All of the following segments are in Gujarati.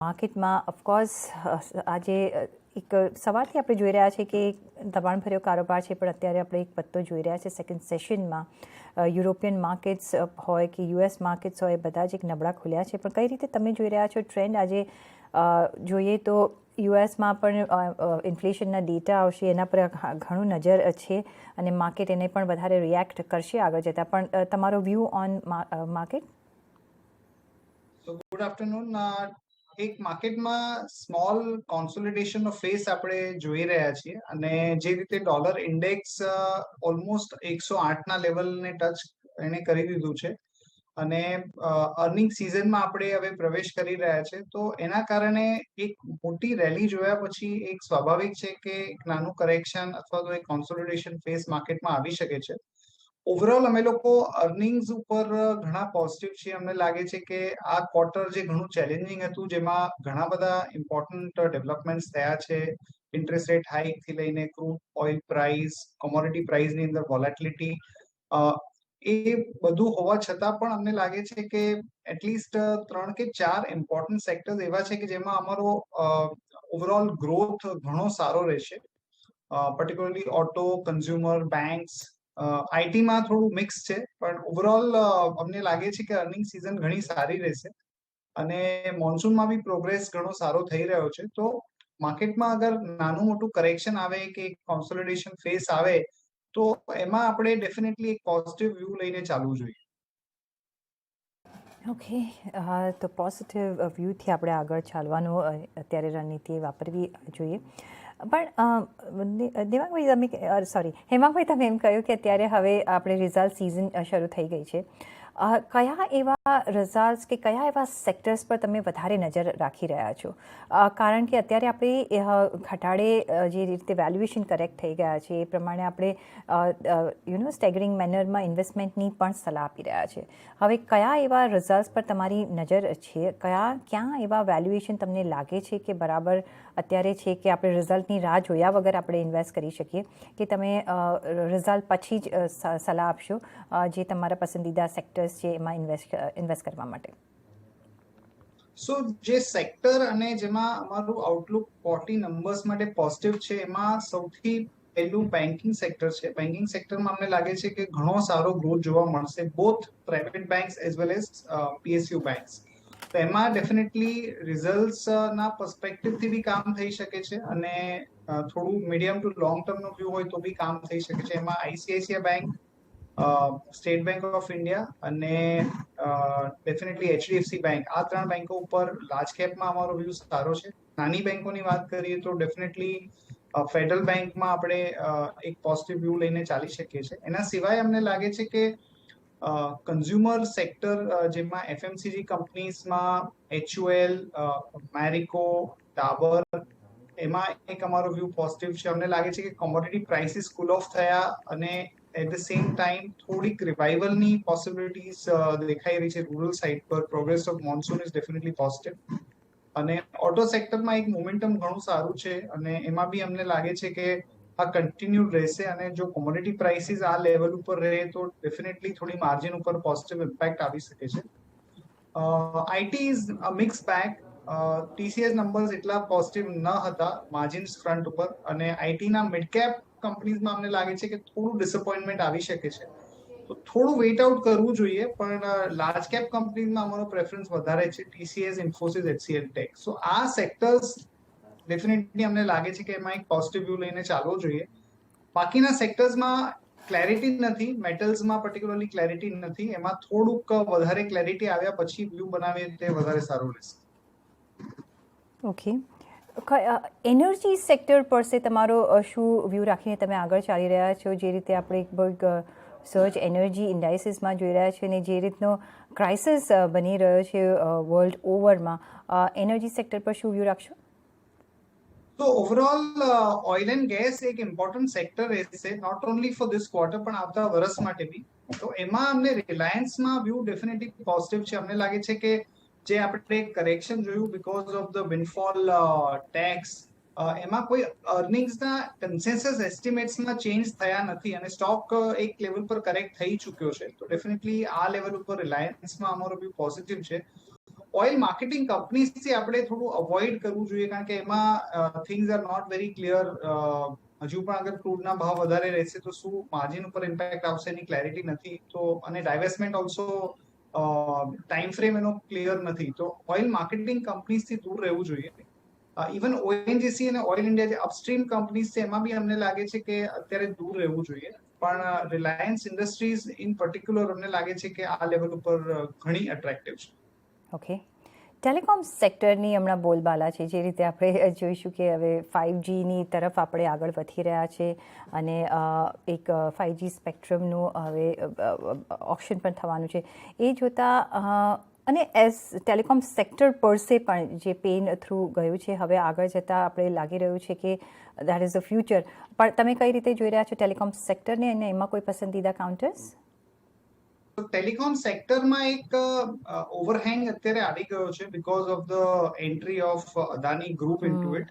માર્કેટમાં ઓફકોર્સ આજે એક સવારથી આપણે જોઈ રહ્યા છીએ કે દબાણભર્યો કારોબાર છે, પણ અત્યારે આપણે એક પત્તો જોઈ રહ્યા છે સેકન્ડ સેશનમાં યુરોપિયન માર્કેટ્સ હોય કે યુએસ માર્કેટ્સ હોય, બધા જ એક નબળા ખુલ્યા છે. પણ કઈ રીતે તમે જોઈ રહ્યા છો ટ્રેન્ડ? આજે જોઈએ તો યુએસમાં પણ ઇન્ફ્લેશનના ડેટા આવશે, એના પર ઘણું નજર છે અને માર્કેટ એને પણ વધારે રિએક્ટ કરશે આગળ જતાં. પણ તમારો view on market? So good afternoon. એક માર્કેટમાં સ્મોલ કોન્સોલિડેશનનો ફેસ આપણે જોઈ રહ્યા છીએ અને જે રીતે ડોલર ઇન્ડેક્સ ઓલમોસ્ટ 108ના લેવલને ટચ એને કરી દીધું છે અને અર્નિંગ સિઝનમાં આપણે હવે પ્રવેશ કરી રહ્યા છે, તો એના કારણે એક મોટી રેલી જોયા પછી એક સ્વાભાવિક છે કે એક નાનું કરેક્શન અથવા તો એક કોન્સોલિડેશન ફેસ માર્કેટમાં આવી શકે છે. ઓવરઓલ અમે લોકો અર્નિંગ્સ ઉપર ઘણા પોઝિટિવ છીએ. અમને લાગે છે કે આ ક્વાર્ટર જે ઘણું ચેલેન્જિંગ હતું, જેમાં ઘણા બધા ઇમ્પોર્ટન્ટ ડેવલપમેન્ટ્સ થયા છે, ઇન્ટરેસ્ટ રેટ હાઇક થી લઈને ક્રૂડ ઓઇલ પ્રાઇસ, કોમોડિટી પ્રાઇસની અંદર વોલેટિલિટી, એ બધું હોવા છતાં પણ અમને લાગે છે કે એટલીસ્ટ 3 કે 4 ઇમ્પોર્ટન્ટ સેક્ટર્સ એવા છે કે જેમાં અમારો ઓવરઓલ ગ્રોથ ઘણો સારો રહેશે. પર્ટિક્યુલરલી ઓટો, કન્ઝ્યુમર, બેંક્સ, આઈટીમાં થોડું મિક્સ છે, પણ ઓવરઓલ અમને લાગે છે કે અર્નિંગ સિઝન ઘણી સારી રહેશે અને મોન્સૂનમાં બી પ્રોગ્રેસ ઘણો સારો થઈ રહ્યો છે. તો માર્કેટમાં અગર નાનું મોટું કરેક્શન આવે કે કોન્સોલિડેશન ફેસ આવે તો એમાં આપણે ડેફિનેટલી એક પોઝિટિવ વ્યૂ લઈને ચાલવું જોઈએ. ઓકે, તો પોઝિટિવ વ્યૂથી આપણે આગળ ચાલવાનું અત્યારે રણનીતિ વાપરવી જોઈએ. પણ દેવાંગભાઈ હેમાંગભાઈ, તમે એમ કહ્યું કે અત્યારે હવે આપણે રિઝલ્ટ સિઝન શરૂ થઈ ગઈ છે. કયા એવા રિઝલ્ટ્સ કે કયા એવા સેક્ટર્સ પર તમે વધારે નજર રાખી રહ્યા છો? કારણ કે અત્યારે આપણે ઘટાડે જે રીતે વેલ્યુએશન કરેક્ટ થઈ ગયા છે એ પ્રમાણે આપણે સ્ટેગરિંગ મેનરમાં ઇન્વેસ્ટમેન્ટની પણ સલાહ આપી રહ્યા છે. હવે કયા એવા રિઝલ્ટ્સ પર તમારી નજર છે? ક્યાં એવા વેલ્યુએશન તમને લાગે છે કે બરાબર અત્યારે છે કે આપણે રિઝલ્ટની રાહ જોયા વગર આપણે ઇન્વેસ્ટ કરી શકીએ, કે તમે રિઝલ્ટ પછી જ સલાહ આપશો જે તમારા પસંદીદા સેક્ટર્સ છે એમાં ઇન્વેસ્ટ કરવા માટે? સો જે સેક્ટર અને જેમાં અમારું આઉટલુક 40 નંબર્સ માટે પોઝિટિવ છે, એમાં સૌથી પહેલું બેન્કિંગ સેક્ટર છે. બેન્કિંગ સેક્ટરમાં અમને લાગે છે કે ઘણો સારો ગ્રોથ જોવા મળશે, both private banks as well as PSU banks. તો એમાં ડેફિનેટલી રિઝલ્ટ્સ ના પર્સપેક્ટિવથી બી કામ થઈ શકે છે અને થોડું મીડિયમ ટુ લોંગ ટર્મનો વ્યૂ હોય તો બી કામ થઈ શકે છે. એમાં ICICI bank, state bank of India અને ડેફિનેટલી એચડીએફસી બેંક, આ 3 બેંકો ઉપર લાર્જ કેપમાં અમારો વ્યૂ સારો છે. નાની બેંકોની વાત કરીએ તો ડેફિનેટલી ફેડરલ બેંકમાં આપણે એક પોઝિટિવ વ્યૂ લઈને ચાલી શકીએ છીએ. એના સિવાય અમને લાગે છે કે કન્ઝ્યુમર સેક્ટર, જેમાં એફએમસીજી કંપનીઝમાં એચયુએલ, મેરિકો, ડાબર, એમાં એક અમારો વ્યૂ પોઝિટિવ છે. અમને લાગે છે કે કોમોડિટી પ્રાઇસીસ કુલ ઓફ થયા અને એટ ધ સેમ ટાઈમ થોડીક રિવાઇવલની પોસિબિલિટીઝ દેખાઈ રહી છે રૂરલ સાઇડ પર. Progress of monsoon is definitely positive અને ઓટો સેક્ટરમાં એક મોમેન્ટમ ઘણું સારું છે અને એમાં બી અમને લાગે છે કે આ કન્ટિન્યુડ રહેશે અને જો કોમોડિટી પ્રાઇસીસ આ લેવલ ઉપર રહે તો ડેફિનેટલી થોડી માર્જિન ઉપર પોઝિટિવ ઇમ્પેક્ટ આવી શકે છે. IT is a mix bag. TCS numbers એટલા પોઝિટિવ ન હતા માર્જિન્સ ફ્રન્ટ ઉપર અને આઈટીના મિડ કેપ કંપનીઝમાં અમને લાગે છે કે થોડું ડિસઅપોઇન્ટમેન્ટ આવી શકે છે, તો થોડું વેઇટ આઉટ કરવું જોઈએ. પણ લાર્જ કેપ કંપનીઝમાં અમારો પ્રેફરન્સ વધારે છે, ટીસીએસ, ઇન્ફોસિસ, એચસીએલ ટેક. સો આ સેક્ટર્સ ડેફિનેટલી અમને લાગે છે કે એમાં એક પોઝિટિવ વ્યૂ લઈને ચાલવો જોઈએ. બાકીના સેક્ટર્સમાં ક્લેરિટી નથી, મેટલ્સમાં પર્ટિક્યુલરલી ક્લેરિટી નથી, એમાં થોડુંક વધારે ક્લેરિટી આવ્યા પછી વ્યૂ બનાવીએ તે વધારે સારું રહેશે. ઓકે, એનર્જી સેક્ટર પર સે તમારો શું વ્યૂ રાખીને તમે આગળ ચાલી રહ્યા છો? જે રીતે આપણે એક સર્ચ એનર્જી ઇન્ડાઇસીસમાં જોઈ રહ્યા છીએ અને જે રીતનો ક્રાઇસિસ બની રહ્યો છે વર્લ્ડ ઓવરમાં, એનર્જી સેક્ટર પર શું વ્યૂ રાખશો? તો ઓવરઓલ ઓઇલ એન્ડ ગેસ એક ઇમ્પોર્ટન્ટ સેક્ટર રહેશે, not only for this quarter પણ આવતા વર્ષ માટે બી. તો એમાં અમને રિલાયન્સમાં વ્યૂ ડેફિનેટલી પોઝિટિવ છે. અમને લાગે છે કે જે આપણે કરેક્શન જોયું because of the windfall tax, એમાં કોઈ અર્નિંગ્સના કન્સેન્સસ એસ્ટિમેટ્સમાં ચેન્જ થયા નથી અને સ્ટોક એક લેવલ પર કરેક્ટ થઈ ચૂક્યો છે. તો ડેફિનેટલી આ લેવલ ઉપર રિલાયન્સમાં અમારો વ્યૂ પોઝિટિવ છે. ઓઇલ માર્કેટિંગ કંપનીઝથી આપણે થોડું અવોઇડ કરવું જોઈએ, કારણ કે એમાં things are not very clear. હજુ પણ અગર ક્રૂડના ભાવ વધારે રહેશે તો શું માર્જિન ઉપર ઇમ્પેક્ટ આવશે એની ક્લેરિટી નથી. તો અને ડાઇવેસ્ટમેન્ટ ઓલ્સો ટાઈમ ફ્રેમ એનો ક્લિયર નથી. તો ઓઇલ માર્કેટિંગ કંપનીઝથી દૂર રહેવું જોઈએ. ઇવન ઓએનજીસી અને ઓઇલ ઇન્ડિયા જે અપસ્ટ્રીમ કંપનીઝ છે એમાં બી અમને લાગે છે કે અત્યારે દૂર રહેવું જોઈએ. પણ રિલાયન્સ ઇન્ડસ્ટ્રીઝ ઇન પર્ટિક્યુલર અમને લાગે છે કે આ લેવલ ઉપર ઘણી એટ્રેક્ટિવ છે. ઓકે, ટેલિકોમ સેક્ટરની હમણાં બોલબાલા છે. જે રીતે આપણે જોઈશું કે હવે 5Gની તરફ આપણે આગળ વધી રહ્યા છે અને એક 5G સ્પેક્ટ્રમનું હવે ઓપ્શન પણ થવાનું છે. એ જોતાં અને ટેલિકોમ સેક્ટર પરસે પણ જે પેન થ્રુ ગયું છે, હવે આગળ જતાં આપણે લાગી રહ્યું છે કે દેટ ઇઝ ધ ફ્યુચર. પણ તમે કઈ રીતે જોઈ રહ્યા છો ટેલિકોમ સેક્ટરને અને એમાં કોઈ પસંદીદા કાઉન્ટર્સ? ટેલિકોમ સેક્ટરમાં એક ઓવરહેંગ અત્યારે આવી ગયો છે because of the entry of Adani group into it.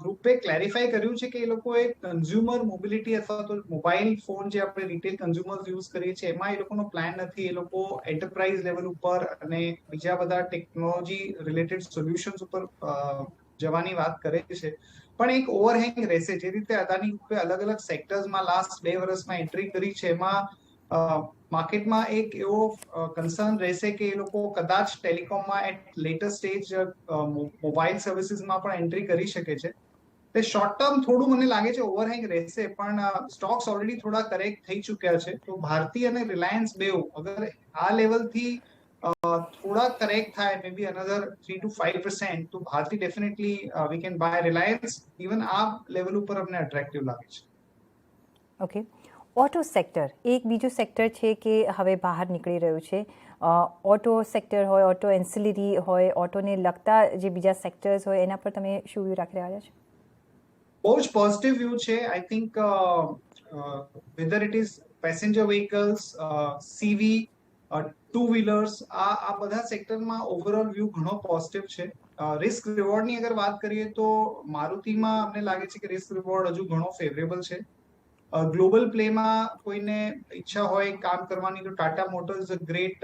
ગ્રુપે ક્લેરિફાઈ કર્યું છે કે એ લોકોએ કન્ઝ્યુમર મોબિલિટી અથવા તો મોબાઈલ ફોન જે આપણે રિટેલ કન્ઝ્યુમર્સ યુઝ કરીએ છીએ એમાં એ લોકોનો પ્લાન નથી. એ લોકો એન્ટરપ્રાઇઝ લેવલ ઉપર અને બીજા બધા ટેકનોલોજી રિલેટેડ સોલ્યુશન્સ ઉપર જવાની વાત કરે છે. પણ એક ઓવરહેંગ રહેશે. જે રીતે અદાની ગ્રુપે અલગ અલગ સેક્ટર્સમાં લાસ્ટ 2 વર્ષમાં એન્ટ્રી કરી છે, એમાં માર્કેટમાં એક એવો કન્સર્ન રહેશે કે એ લોકો કદાચ ટેલિકોમમાં એટ લેટર સ્ટેજ મોબાઈલ સર્વિસીસમાં પણ એન્ટ્રી કરી શકે છે. તે શોર્ટ ટર્મ થોડું મને લાગે છે ઓવરહેંગ રહેશે, પણ સ્ટોક્સ ઓલરેડી થોડા કરેક્ટ થઈ ચૂક્યા છે. તો ભારતી અને રિલાયન્સ બેઉ અગર આ લેવલથી થોડા કરેક્ટ થાય, મે બી અનધર 3 to 5%, તો Bharti definitely we can buy. Reliance even આ લેવલ ઉપર અમને એટ્રેક્ટિવ લાગે છે. ઓકે, ઓટો સેક્ટર એક બીજું સેક્ટર છે કે હવે બહાર નીકળી રહ્યું છે. ઓટો સેક્ટર હોય, ઓટો એન્સિલરી હોય, ઓટોને લગતા જે બીજા સેક્ટર્સ હોય એના પર તમે શું વ્યૂ રાખી રહ્યા છો? બહુ જ પોઝિટિવ વ્યૂ છે. I think whether it is passenger vehicles, CV, two wheelers, આ બધા સેક્ટરમાં ઓવરઓલ વ્યૂ ઘણો પોઝિટિવ છે. રિસ્ક રિવોર્ડની અગર વાત કરીએ તો મારુતિમાં અમને લાગે છે કે રિસ્ક રિવોર્ડ હજુ ઘણો ફેવરેબલ છે. ગ્લોબલ પ્લેમાં કોઈને ઈચ્છા હોય કામ કરવાની તો Tata motors a great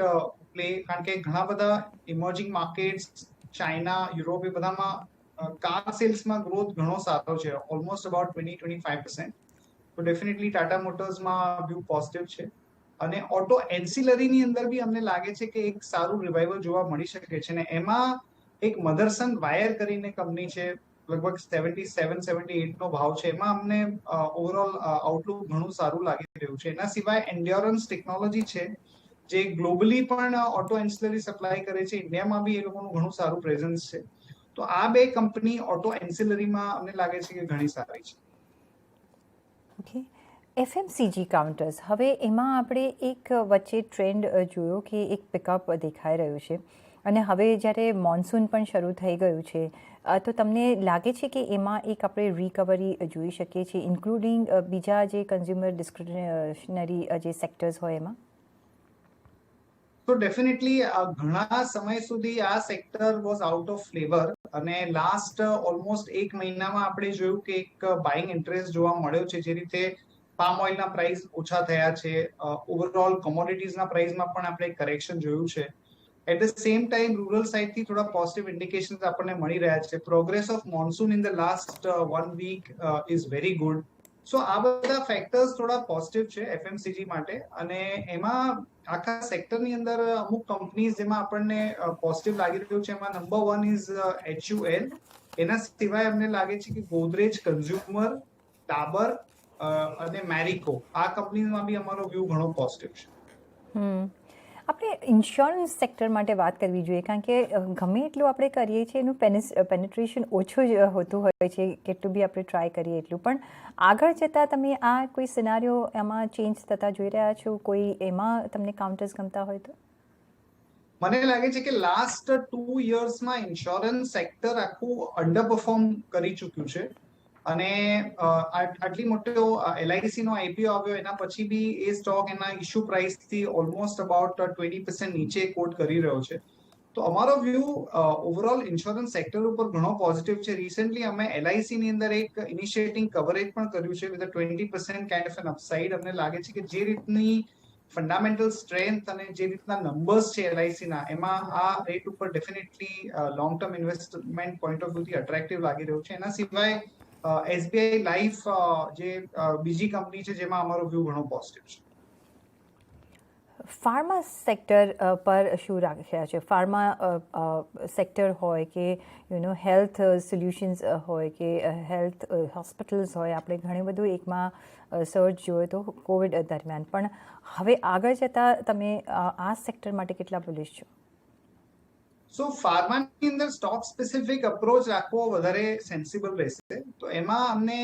play, કારણ કે ઘણા બધા ઇમર્જિંગ માર્કેટ્સ, ચાઇના, યુરોપ, એ બધામાં કાર સેલ્સમાં ગ્રોથ ઘણો સારો છે, ઓલમોસ્ટ અબાઉટ 20-25%. તો ડેફિનેટલી ટાટા મોટર્સમાં વ્યૂ પોઝિટિવ છે. અને ઓટો એન્સિલરીની અંદર બી અમને લાગે છે કે એક સારું રિવાઇવલ જોવા મળી શકે છે. અને એમાં એક મધરસન વાયર કરીને કંપની છે, લગભગ 77-78 નો ભાવ છે. એમાં અમને ઓવરઓલ આઉટલુક ઘણું સારું લાગી રહ્યું છે. એના સિવાય એન્ડ્યોરન્સ ટેકનોલોજી છે, જે ગ્લોબલી પણ ઓટો એન્સિલરી સપ્લાય કરે છે. ઇન્ડિયામાં બી એ લોકોનું ઘણું સારું પ્રેઝન્સ છે. તો આ બે કંપની ઓટો એન્સિલરીમાં અમને લાગે છે કે ઘણી સારી છે. ઓકે, એફએમસીજી કાઉન્ટર્સ, હવે એમાં આપણે એક વચ્ચે ટ્રેન્ડ જોયો કે એક પિકઅપ દેખાઈ રહ્યું છે અને હવે જ્યારે મોન્સૂન પણ શરૂ થઈ ગયું છે, તો તમને લાગે છે કે એમાં એક આપણે રિકવરી જોઈ શકીએ છીએ, ઇન્ક્લુડિંગ બીજા જે કન્ઝ્યુમર ડિસ્ક્રિશનરી જે સેક્ટર્સ હોય એમાં? તો ડેફિનેટલી ઘણા સમય સુધી આ sector was out of flavour, અને લાસ્ટ ઓલમોસ્ટ 1 મહિનામાં આપણે જોયું કે એક બાઇંગ ઇન્ટરેસ્ટ જોવા મળ્યો છે. જે રીતે પામ ઓઇલના પ્રાઇસ ઓછા થયા છે, ઓવરઓલ કોમોડિટીઝના પ્રાઇસમાં પણ આપણે કરેક્શન જોયું છે. At the same time rural સાઇડથી થોડા પોઝિટિવ ઇન્ડિકેશન્સ આપણને મળી રહ્યા છે. Progress of monsoon in the last 1 week is very good. So આ બધા ફેક્ટર્સ થોડા પોઝિટિવ છે એફએમસીજી માટે. અને એમાં આખા સેક્ટરની અંદર અમુક કંપનીઝ જેમાં આપણને પોઝિટિવ લાગી રહ્યું છે, એમાં નંબર 1 ઇઝ HUL. એના સિવાય અમને લાગે છે કે ગોદરેજ કન્ઝ્યુમર, ડાબર અને મેરિકો, આ કંપનીમાં બી અમારો વ્યૂ ઘણો પોઝિટિવ છે. આપણે ઇન્સ્યોરન્સ સેક્ટર માટે વાત કરવી જોઈએ, કારણ કે ગમે એટલું આપણે કરીએ છીએ એનું પેનેટ્રેશન ઓછું જ હોતું હોય છે, કેટલું બી આપણે ટ્રાય કરીએ એટલું. પણ આગળ જતાં તમે આ કોઈ સિનારીઓ એમાં ચેન્જ થતા જોઈ રહ્યા છો? કોઈ એમાં તમને કાઉન્ટર્સ ગમતા હોય તો? મને લાગે છે કે લાસ્ટ 2 yearsમાં ઇન્સ્યોરન્સ સેક્ટર આખું અંડર પરફોર્મ કરી ચૂક્યું છે. અને આટલી મોટો LIC નો આઈપીઓ આવ્યો એના પછી બી એ સ્ટોક એના ઇશ્યુ પ્રાઇસથી ઓલમોસ્ટ અબાઉટ 20% નીચે કોટ કરી રહ્યો છે. તો અમારો વ્યૂ ઓવરઓલ ઇન્સ્યોરન્સ સેક્ટર ઉપર ઘણો પોઝિટિવ છે. રિસેન્ટલી અમે LIC ની અંદર એક ઇનિશિયેટિંગ કવરેજ પણ કર્યું છે with 20% kind of an upside. અમને લાગે છે કે જે રીતની ફંડામેન્ટલ સ્ટ્રેન્થ અને જે રીતના નંબર્સ છે LIC ના, એમાં આ રેટ ઉપર definitely long term investment point of વ્યૂથી અટ્રેક્ટિવ લાગી રહ્યું છે. એના સિવાય SBI લાઈફ જે બીજી કંપની છે જેમાં અમારો વ્યૂ ઘણો પોઝિટિવ છે. ફાર્મા સેક્ટર પર શું રાખ્યા છે? ફાર્મા સેક્ટર હોય કે હેલ્થ સોલ્યુશન્સ હોય કે હેલ્થ હોસ્પિટલ્સ હોય, આપણે ઘણું બધું એકમાં સર્ચ જોયો તો કોવિડ દરમિયાન, પણ હવે આગળ જતાં તમે આ સેક્ટર માટે કેટલા બુલિશ છો? સો ફાર્માની અંદર સ્ટોક સ્પેસિફિક અપ્રોચ રાખવો વધારે સેન્સિબલ રહેશે. તો એમાં અમને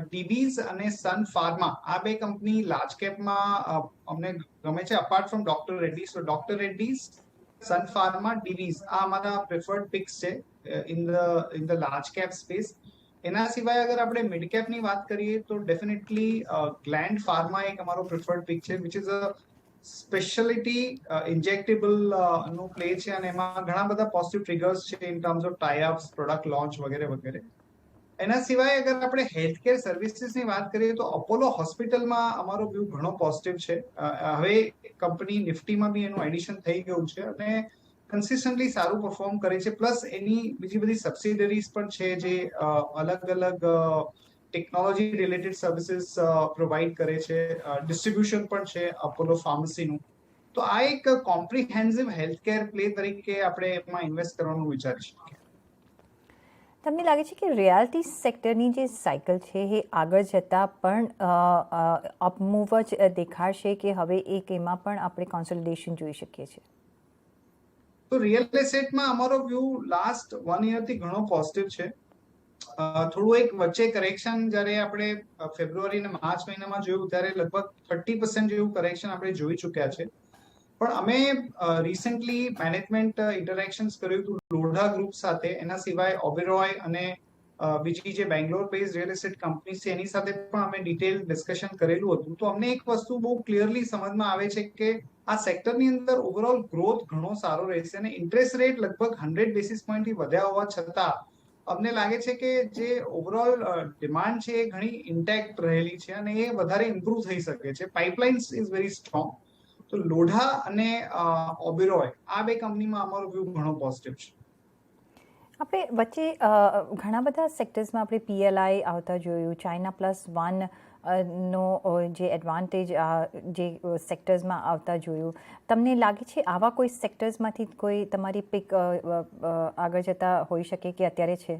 ડીબીઝ અને સન ફાર્મા આ બે કંપની લાર્જ કેપમાં અમને ગમે છે, અપાર્ટ ફ્રોમ ડોક્ટર રેડ્ડીઝ. તો ડોક્ટર રેડ્ડીઝ, સન ફાર્મા, ડીબીઝ આ અમારા પ્રિફર્ડ પિક્સ છે in the large cap space. એના સિવાય અગર આપણે મિડ કેપની વાત કરીએ તો ડેફિનેટલી ગ્લેન્ડ ફાર્મા એક અમારો પ્રિફર્ડ પિક છે, which is a speciality injectable નો પ્લે છે, અને એમાં ઘણા બધા પોઝિટિવ ટ્રિગર્સ છે in terms of tie-ups, product launch વગેરે વગેરે. એના સિવાય અગર આપણે હેલ્થકેર સર્વિસીસની વાત કરીએ તો અપોલો હોસ્પિટલમાં અમારો વ્યૂ ઘણો પોઝિટિવ છે. હવે કંપની નિફ્ટીમાં બી એનું એડિશન થઈ ગયું છે અને કન્સિસ્ટન્ટલી સારું પરફોર્મ કરે છે. પ્લસ એની બીજી બધી સબસિડરીઝ પણ છે જે અલગ અલગ ટેકનોલોજી રિલેટેડ સર્વિસીસ પ્રોવાઈડ કરે છે. ડિસ્ટ્રીબ્યુશન પણ છે અપોલો ફાર્મસીનું. તો આ એક કોમ્પ્રિહેન્સિવ હેલ્થકેર પ્લે તરીકે આપણે એમાં ઇન્વેસ્ટ કરવાનું વિચારી શકીએ. તમને લાગે છે કે રિયાલિટી સેક્ટરની જે સાયકલ છે એ આગળ જતાં પણ અપમૂવ જ દેખાડશે કે હવે એમાં પણ આપણે કોન્સોલિડેશન જોઈ શકીએ છીએ? તો રિયલ એસ્ટેટમાં અમારો વ્યૂ લાસ્ટ 1 યરથી ઘણો પોઝિટિવ છે. થોડું એક વચ્ચે કરેક્શન જ્યારે આપણે ફેબ્રુઆરી અને માર્ચ મહિનામાં જોયું ત્યારે લગભગ 30% જેવું કરેક્શન આપણે જોઈ ચૂક્યા છે. પણ અમે રિસેન્ટલી મેનેજમેન્ટ ઇન્ટરેક્શન્સ કર્યું હતું લોઢા ગ્રુપ સાથે. એના સિવાય ઓબેરોય અને બીજી જે Bangalore base real estate company છે એની સાથે પણ અમે ડિટેલ ડિસ્કશન કરેલું હતું. તો અમને એક વસ્તુ બહુ ક્લિયરલી સમજમાં આવે છે કે આ સેક્ટરની અંદર ઓવરઓલ ગ્રોથ ઘણો સારો રહેશે અને ઇન્ટરેસ્ટ રેટ લગભગ 100 બેસિસ પોઈન્ટથી વધ્યા હોવા છતાં અમને લાગે છે કે જે ઓવરઓલ ડિમાન્ડ છે એ ઘણી ઇન્ટેક્ટ રહેલી છે અને એ વધારે ઇમ્પ્રુવ થઈ શકે છે. Pipelines is very strong. તો લોઢા અને ઓબેરોય આ બે કંપનીમાં અમારો વ્યૂ ઘણો પોઝિટિવ છે. આપણે વચ્ચે ઘણા બધા સેક્ટર્સમાં આપણે PLI આવતા જોયું, ચાઇના +1 નો જે એડવાન્ટેજ જે સેક્ટર્સમાં આવતા જોયું. તમને લાગે છે આવા કોઈ સેક્ટર્સમાંથી કોઈ તમારી પિક આગળ જતા હોઈ શકે કે અત્યારે છે?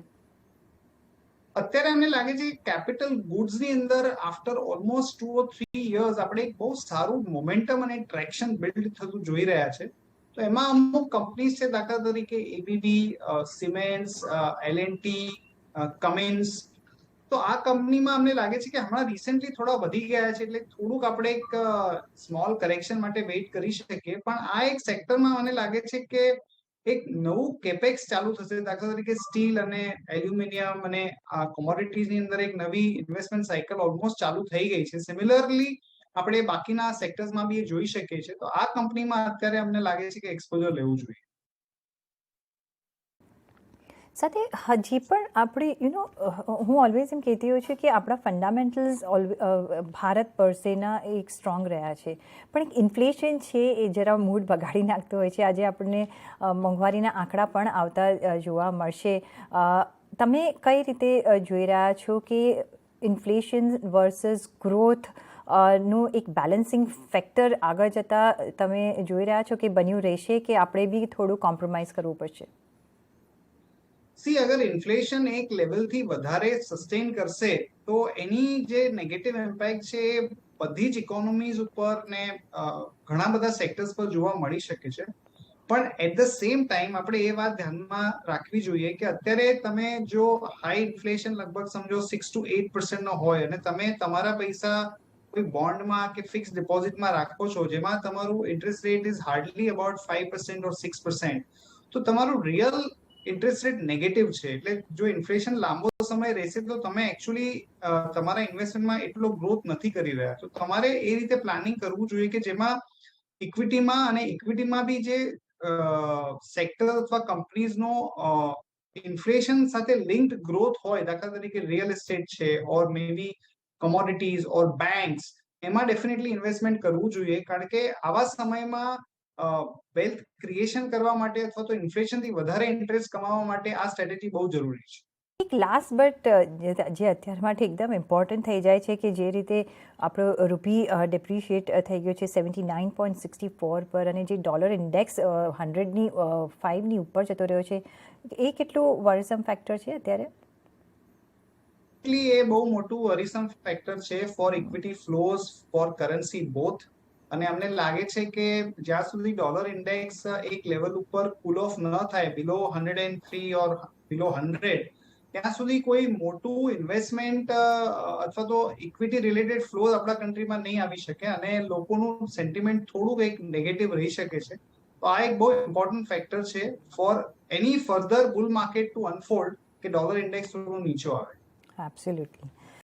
અત્યારે અમને લાગે છે કેપિટલ ગુડ્સની અંદર આફ્ટર ઓલમોસ્ટ 2 or 3 years આપણે એક બહુ સારું મોમેન્ટમ અને ટ્રેક્શન બિલ્ડ થતું જોઈ રહ્યા છે. તો એમાં અમુક કંપનીઝ છે, દાખલા તરીકે ABB, સિમેન્સ, L&T, કમિન્સ. તો આ કંપનીમાં અમને લાગે છે કે હમણાં રિસેન્ટલી થોડા વધી ગયા છે, એટલે થોડુંક આપણે એક સ્મોલ કરેક્શન માટે વેઇટ કરી શકીએ. પણ આ એક સેક્ટરમાં મને લાગે છે કે એક નવું કેપેક્સ ચાલુ થશે. દાખલા તરીકે સ્ટીલ અને એલ્યુમિનિયમ અને કોમોડિટીઝની અંદર એક નવી ઇન્વેસ્ટમેન્ટ સાયકલ ઓલમોસ્ટ ચાલુ થઈ ગઈ છે. સિમિલરલી આપણે બાકીના સેક્ટર્સમાં બી જોઈ શકીએ છીએ. તો આ કંપનીમાં અત્યારે અમને લાગે છે કે એક્સપોઝર લેવું જોઈએ. સાથે હજી પણ આપણે હું ઓલવેઝ એમ કહેતી હોઉં છું કે આપણા ફંડામેન્ટલ્સ ભારત પરસેના એક સ્ટ્રોંગ રહ્યા છે, પણ એક ઇન્ફ્લેશન છે એ જરા મૂડ બગાડી નાખતો હોય છે. આજે આપણને મોંઘવારીના આંકડા પણ આવતા જોવા મળશે. તમે કઈ રીતે જોઈ રહ્યા છો કે ઇન્ફ્લેશન વર્સસ ગ્રોથ નું એક બેલેન્સિંગ ફેક્ટર આગળ જતાં તમે જોઈ રહ્યા છો કે બન્યું રહેશે કે આપણે બી થોડું કોમ્પ્રોમાઇઝ કરવું પડશે? અગર ઇન્ફ્લેશન એક લેવલથી વધારે સસ્ટેન કરશે તો એની જે નેગેટિવ ઇમ્પેક્ટ છે એ બધી જ ઇકોનોમીઝ ઉપર ને ઘણા બધા સેક્ટર્સ પર જોવા મળી શકે છે. પણ એટ ધ સેમ ટાઈમ આપણે એ વાત ધ્યાનમાં રાખવી જોઈએ કે અત્યારે તમે જો હાઈ ઇન્ફ્લેશન લગભગ સમજો 6 to 8% નો હોય અને તમે તમારા પૈસા કોઈ બોન્ડમાં કે ફિક્સ ડિપોઝિટમાં રાખો છો જેમાં તમારું interest rate is hardly about 5% or 6%, તો તમારું રિયલ ઇન્ટરેસ્ટ રેટ નેગેટિવ છે. એટલે જો ઇન્ફ્લેશન લાંબો સમય રહેશે તો તમે એકચ્યુઅલી તમારા ઇન્વેસ્ટમેન્ટમાં એટલો ગ્રોથ નથી કરી રહ્યા. તો તમારે એ રીતે પ્લાનિંગ કરવું જોઈએ કે જેમાં ઇક્વિટીમાં અને ઇક્વિટીમાં બી જે સેક્ટર અથવા કંપનીઝનો ઇન્ફ્લેશન સાથે લિંક્ડ ગ્રોથ હોય, દાખલા તરીકે રિયલ એસ્ટેટ છે ઓર મે બી commodities or banks, એમાં ડેફિનેટલી ઇન્વેસ્ટમેન્ટ કરવું જોઈએ, કારણ કે આવા સમયમાં વેલ્થ ક્રિએશન કરવા માટે અથવા તો ઇન્ફ્લેશનથી વધારે ઇન્ટરેસ્ટ કમાવા માટે આ સ્ટ્રેટેજી બહુ જરૂરી છે. એક લાસ્ટ બટ જે અત્યાર માટે એકદમ ઇમ્પોર્ટન્ટ થઈ જાય છે કે જે રીતે આપણો રૂપી ડેપ્રિશિએટ થઈ ગયો છે 79.64 પર, અને જે ડોલર ઇન્ડેક્સ 100ની 5ની ઉપર જતો રહ્યો છે, એ કેટલું વરિસમ ફેક્ટર છે અત્યારે? એટલી એ બહુ મોટું વરીસમ ફેક્ટર છે for equity flows, for currency both. અને અમને લાગે છે કે જ્યાં સુધી ડોલર ઇન્ડેક્સ એક લેવલ ઉપર કુલ ઓફ ન થાય બિલો 103 ઓર બિલો 100, ત્યાં સુધી કોઈ મોટું ઇન્વેસ્ટમેન્ટ અથવા તો ઇક્વિટી રિલેટેડ ફ્લોઝ આપણા કન્ટ્રીમાં નહીં આવી શકે અને લોકોનું સેન્ટિમેન્ટ થોડુંક એક નેગેટિવ રહી શકે છે. તો આ એક બહુ ઇમ્પોર્ટન્ટ ફેક્ટર છે ફોર એની ફર્ધર બુલ માર્કેટ ટુ અનફોલ્ડ, કે ડોલર ઇન્ડેક્સ થોડું નીચો આવે. એબ્સોલ્યુટલી.